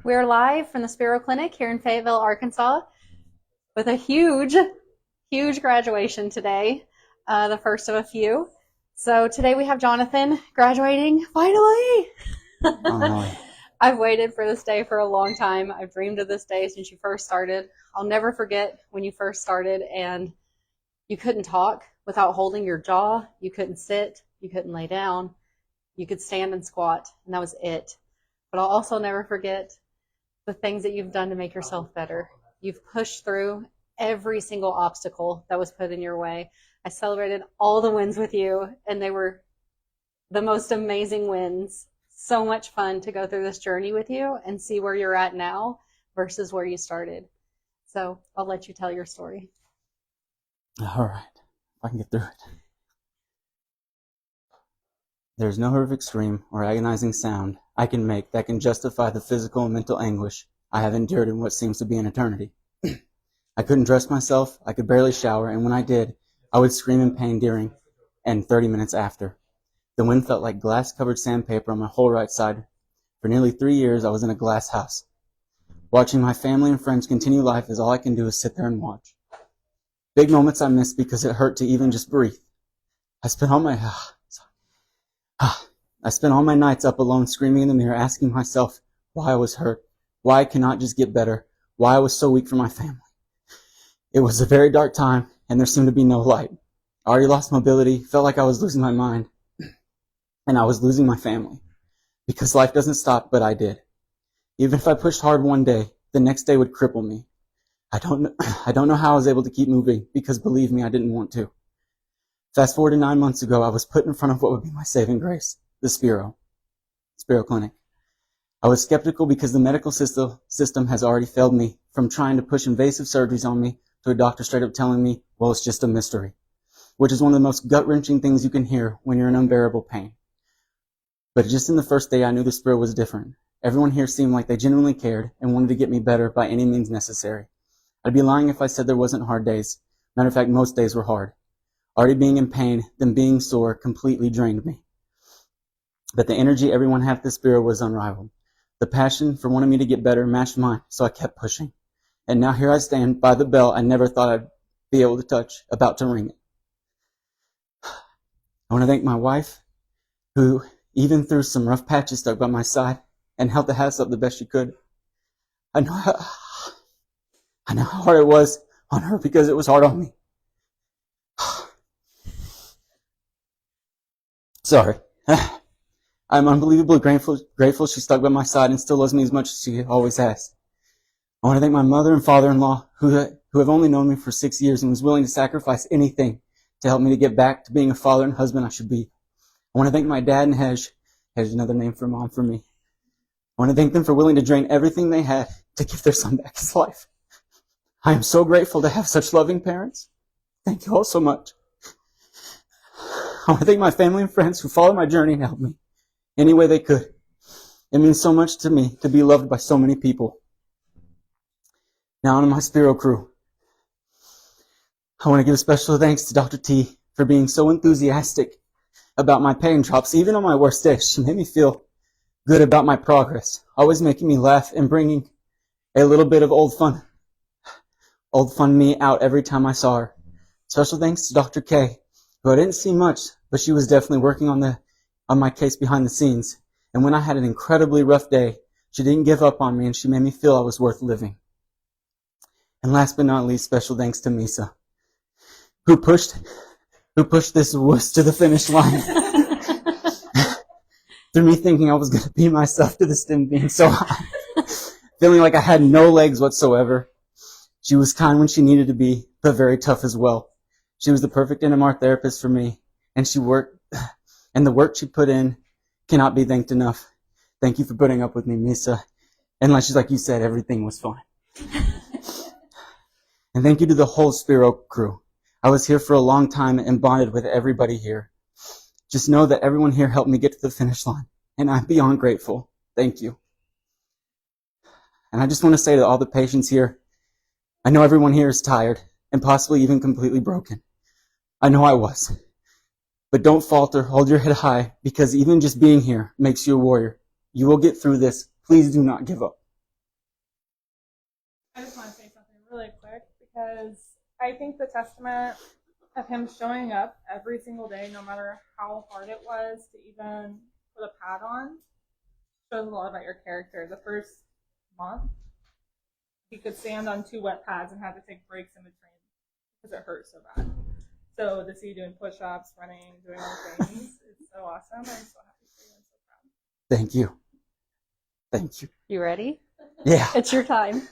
We're live from the Spero Clinic here in Fayetteville, Arkansas, with a huge graduation today, the first of a few. So today we have Jonathan graduating, finally! I've waited for this day for a long time. I've dreamed of this day since you first started. I'll never forget when you first started and you couldn't talk without holding your jaw. You couldn't sit. You couldn't lay down. You could stand and squat, and that was it. But I'll also never forget the things that you've done to make yourself better. You've pushed through every single obstacle that was put in your way. I celebrated all the wins with you, and they were the most amazing wins. So much fun to go through this journey with you and see where you're at now versus where you started. So I'll let you tell your story. All right, I can get through it. There's no horrific scream or agonizing sound I can make that can justify the physical and mental anguish I have endured in what seems to be an eternity. I couldn't dress myself, I could barely shower, and when I did, I would scream in pain during and 30 minutes after. The wind felt like glass-covered sandpaper on my whole right side. For nearly 3 years, I was in a glass house. Watching my family and friends continue life is all I can do is sit there and watch. Big moments I missed because it hurt to even just breathe. I spent all my nights up alone screaming in the mirror, asking myself why I was hurt, why I cannot just get better, why I was so weak for my family. It was a very dark time, and there seemed to be no light. I already lost mobility, felt like I was losing my mind, and I was losing my family. Because life doesn't stop, but I did. Even if I pushed hard one day, the next day would cripple me. I don't know how I was able to keep moving, because believe me, I didn't want to. Fast forward to 9 months ago, I was put in front of what would be my saving grace, the Spero Clinic. I was skeptical because the medical system has already failed me, from trying to push invasive surgeries on me to a doctor straight up telling me, well, it's just a mystery, which is one of the most gut-wrenching things you can hear when you're in unbearable pain. But just in the first day, I knew the Spero was different. Everyone here seemed like they genuinely cared and wanted to get me better by any means necessary. I'd be lying if I said there wasn't hard days. Matter of fact, most days were hard. Already being in pain, then being sore completely drained me. But the energy everyone had at the Spero was unrivaled. The passion for wanting me to get better matched mine, so I kept pushing. And now here I stand by the bell I never thought I'd be able to touch, about to ring it. I want to thank my wife, who, even through some rough patches, stuck by my side and held the house up the best she could. I know how hard it was on her because it was hard on me. Sorry. I'm unbelievably grateful she stuck by my side and still loves me as much as she always has. I want to thank my mother and father-in-law who have only known me for 6 years and was willing to sacrifice anything to help me to get back to being a father and husband I should be. I want to thank my dad and Hej another name for mom for me. I want to thank them for willing to drain everything they had to give their son back his life. I am so grateful to have such loving parents. Thank you all so much. I want to thank my family and friends who followed my journey and helped me any way they could. It means so much to me to be loved by so many people. Now on to my Spero crew. I want to give a special thanks to Dr. T for being so enthusiastic about my pain drops. Even on my worst days, she made me feel good about my progress, always making me laugh and bringing a little bit of old fun me out every time I saw her. Special thanks to Dr. K, who I didn't see much, but she was definitely working on my case behind the scenes. And when I had an incredibly rough day, she didn't give up on me and she made me feel I was worth living. And last but not least, special thanks to Misa, who pushed this wuss to the finish line. Through me thinking I was going to beat myself to the stem being so high. Feeling like I had no legs whatsoever. She was kind when she needed to be, but very tough as well. She was the perfect NMR therapist for me, and the work she put in cannot be thanked enough. Thank you for putting up with me, Misa. And like you said, everything was fine. And thank you to the whole Spero crew. I was here for a long time and bonded with everybody here. Just know that everyone here helped me get to the finish line, and I'm beyond grateful. Thank you. And I just want to say to all the patients here, I know everyone here is tired and possibly even completely broken. I know I was. But don't falter, hold your head high, because even just being here makes you a warrior. You will get through this. Please do not give up. because I think the testament of him showing up every single day, no matter how hard it was to even put a pad on, shows a lot about your character. The first month, he could stand on 2 wet pads and had to take breaks in between because it hurt so bad. So to see you doing push-ups, running, doing all the things, it's so awesome. I'm so happy for you. I'm so proud. Thank you. Thank you. You ready? Yeah. It's your time.